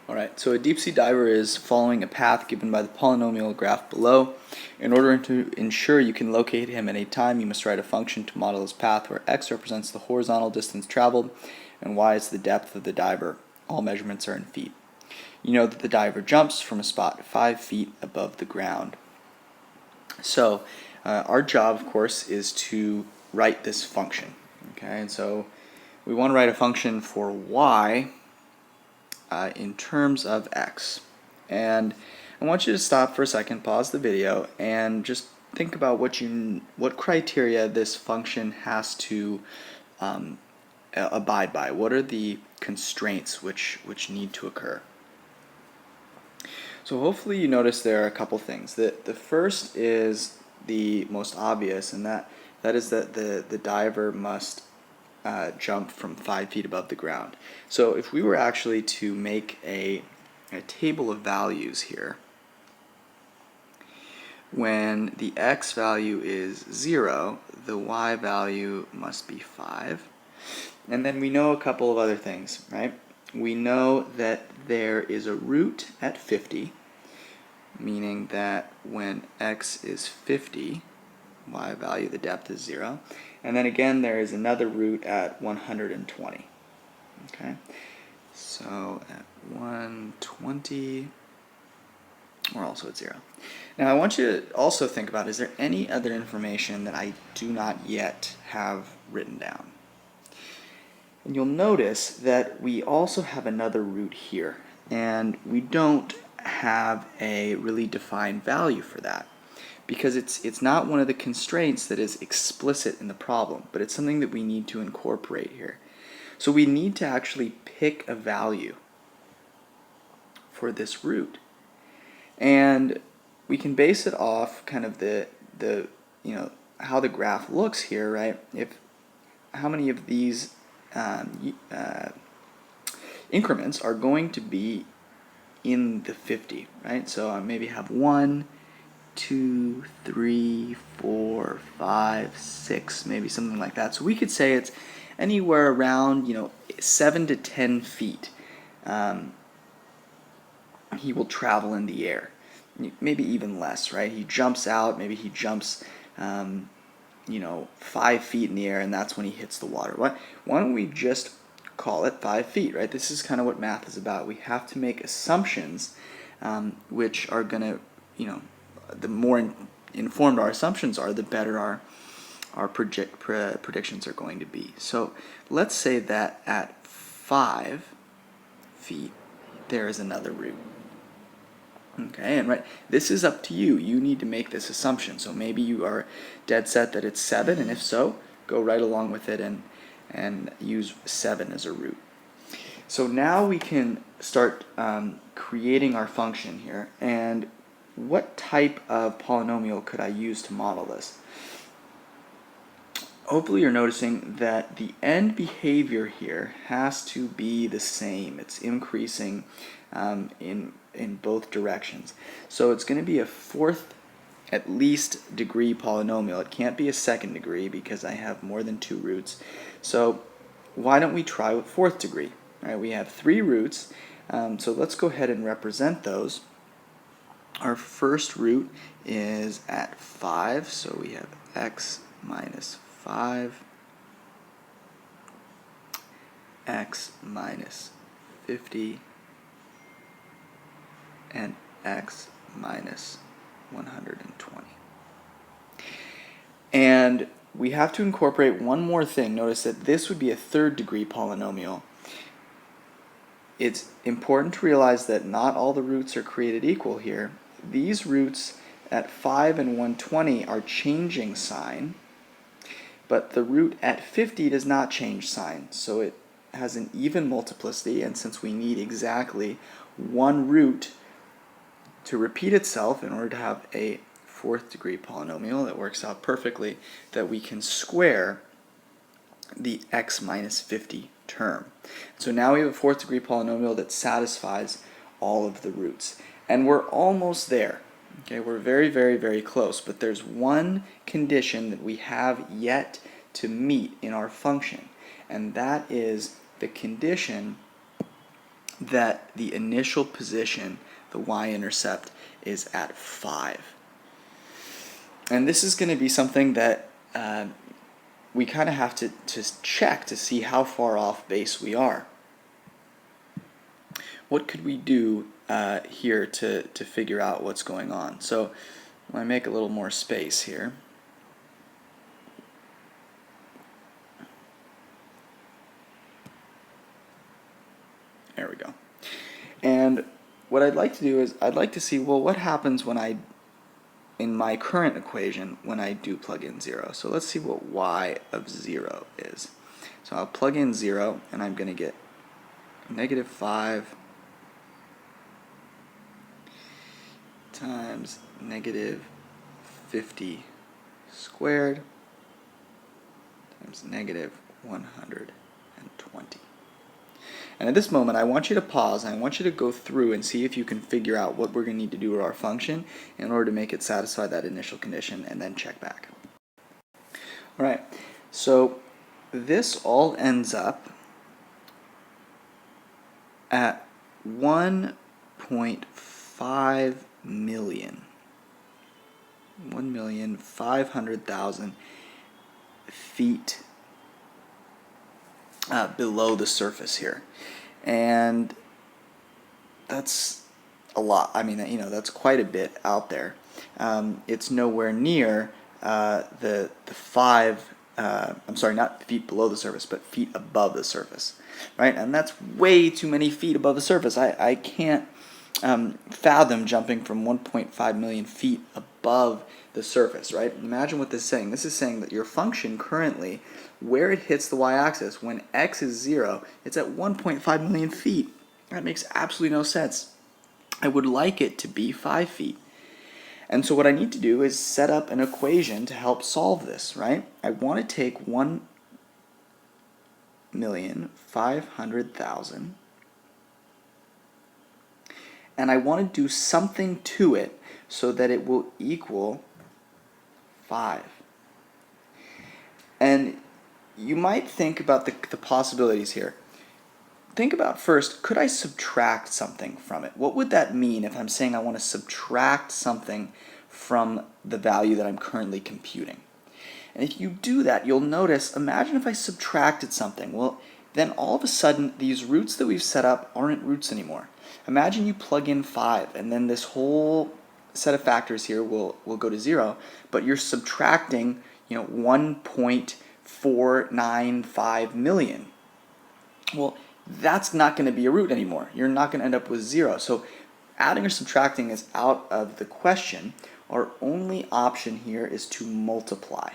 Alright, so a deep sea diver is following a path given by the polynomial graph below. In order to ensure you can locate him at any time, you must write a function to model his path where x represents the horizontal distance traveled and y is the depth of the diver. All measurements are in feet. You know that the diver jumps from a spot 5 feet above the ground. So our job, of course, is to write this function. Okay, and so we want to write a function for y in terms of x. And I want you to stop for a second, pause the video, and just think about what criteria this function has to abide by. What are the constraints which need to occur? So hopefully you notice there are a couple things. The first is the most obvious, and that is that the diver must jump from 5 feet above the ground. So if we were actually to make a table of values here, when the x value is 0, the y value must be 5. And then we know a couple of other things, right? We know that there is a root at 50, meaning that when x is 50, y value, the depth is 0. And then again, there is another root at 120. Okay, so at 120, we're also at 0. Now I want you to also think about, is there any other information that I do not yet have written down? And you'll notice that we also have another root here, and we don't have a really defined value for that, because it's not one of the constraints that is explicit in the problem, but it's something that we need to incorporate here. So we need to actually pick a value for this root, and we can base it off kind of the how the graph looks here, right? How many of these increments are going to be in the 50, right? So I maybe have 1, 2, 3, 4, 5, 6, maybe something like that. So we could say it's anywhere around 7 to 10 feet. He will travel in the air, maybe even less, right? He jumps out, maybe he jumps 5 feet in the air, and that's when he hits the water. Why don't we just call it 5 feet, right? This is kind of what math is about. We have to make assumptions which are going to, the more informed our assumptions are, the better our predictions are going to be. So let's say that at 5 feet, there is another root. Okay, and right, this is up to you. You need to make this assumption. So maybe you are dead set that it's 7, and if so, go right along with it and use 7 as a root. So now we can start creating our function here. And what type of polynomial could I use to model this? Hopefully you're noticing that the end behavior here has to be the same. It's increasing in both directions. So it's going to be a fourth at least degree polynomial. It can't be a second degree because I have more than 2 roots. So why don't we try with fourth degree? All right, we have 3 roots, so let's go ahead and represent those. Our first root is at 5, so we have x minus 5, x minus 50, and x minus 120. And we have to incorporate one more thing. Notice that this would be a third degree polynomial. It's important to realize that not all the roots are created equal here. These roots at 5 and 120 are changing sign, but the root at 50 does not change sign, so it has an even multiplicity, and since we need exactly one root to repeat itself in order to have a fourth degree polynomial that works out perfectly, that we can square the x minus 50 term. So now we have a fourth degree polynomial that satisfies all of the roots. And we're almost there. Okay, we're very, very, very close, but there's one condition that we have yet to meet in our function, and that is the condition that the initial position, the y-intercept, is at 5. And this is going to be something that we kind of have to check to see how far off base we are. What could we do here to figure out what's going on? So I make a little more space here. There we go. And what I'd like to do is I'd like to see, well, what happens when in my current equation, when I do plug in 0. So let's see what y of 0 is. So I'll plug in 0, and I'm going to get negative 5 times negative 50 squared times negative 120. And at this moment, I want you to pause, and I want you to go through and see if you can figure out what we're going to need to do with our function in order to make it satisfy that initial condition, and then check back. All right, so this all ends up at 1.5 million. 1,500,000 feet below the surface here. And that's a lot. I mean, you know, that's quite a bit out there. It's nowhere near the 5, I'm sorry, not feet below the surface, but feet above the surface, right? And that's way too many feet above the surface. I can't fathom jumping from 1.5 million feet above the surface, right? Imagine what this is saying. This is saying that your function currently, where it hits the y-axis, when x is 0, it's at 1.5 million feet. That makes absolutely no sense. I would like it to be 5 feet. And so what I need to do is set up an equation to help solve this, right? I want to take 1,500,000 and I want to do something to it so that it will equal 5. And you might think about the possibilities here. Think about first, could I subtract something from it? What would that mean if I'm saying I want to subtract something from the value that I'm currently computing? And if you do that, you'll notice, imagine if I subtracted something. Well, then all of a sudden, these roots that we've set up aren't roots anymore. Imagine you plug in 5, and then this whole set of factors here will go to 0, but you're subtracting, 1.495 million. Well, that's not going to be a root anymore. You're not going to end up with 0. So adding or subtracting is out of the question. Our only option here is to multiply.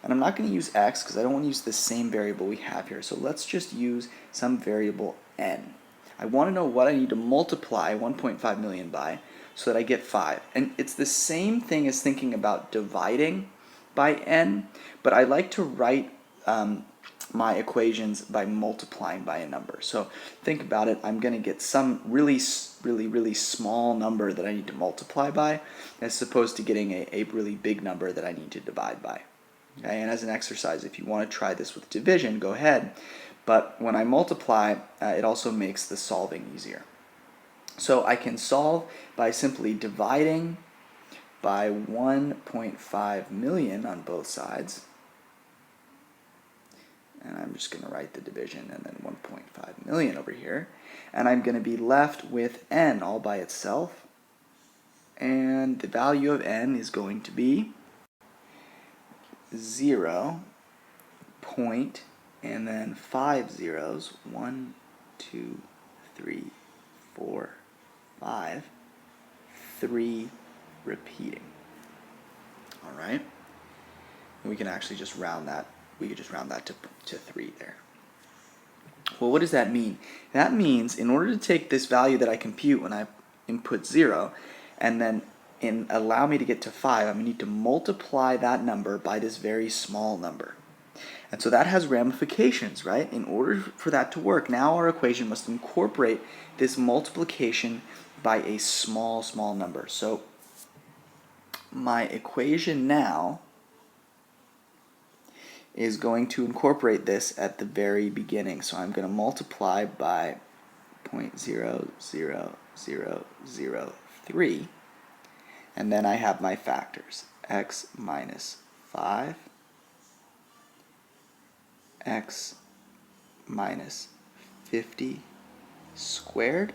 And I'm not going to use x because I don't want to use the same variable we have here. So let's just use some variable n. I want to know what I need to multiply 1.5 million by so that I get 5. And it's the same thing as thinking about dividing by n, but I like to write my equations by multiplying by a number. So think about it. I'm going to get some really small number that I need to multiply by as opposed to getting a really big number that I need to divide by. Okay? And as an exercise, if you want to try this with division, go ahead. But when I multiply, it also makes the solving easier. So I can solve by simply dividing by 1.5 million on both sides. And I'm just going to write the division and then 1.5 million over here. And I'm going to be left with n all by itself. And the value of n is going to be 0 point and then 5 zeros. 1, 2, 3, 4, 5. 3 repeating. All right? And we can actually just round that. We could just round that to 3 there. Well, what does that mean? That means in order to take this value that I compute when I input 0 and then allow me to get to 5, I'm going to need to multiply that number by this very small number. And so that has ramifications, right? In order for that to work, now our equation must incorporate this multiplication by a small number. So my equation now is going to incorporate this at the very beginning. So I'm going to multiply by 0.00003, and then I have my factors, x minus 5, x minus 50 squared,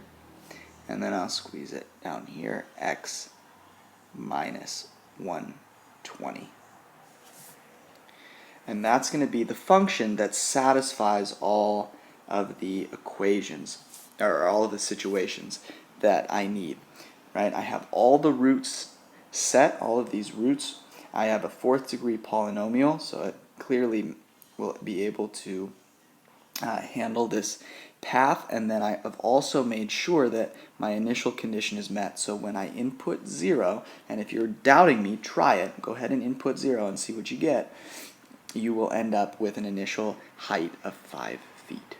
and then I'll squeeze it down here, x minus 120. And that's going to be the function that satisfies all of the equations, or all of the situations that I need, right? I have all the roots set, all of these roots. I have a fourth degree polynomial, so it clearly will be able to handle this path, and then I have also made sure that my initial condition is met. So when I input 0, and if you're doubting me, try it. Go ahead and input 0 and see what you get. You will end up with an initial height of 5 feet.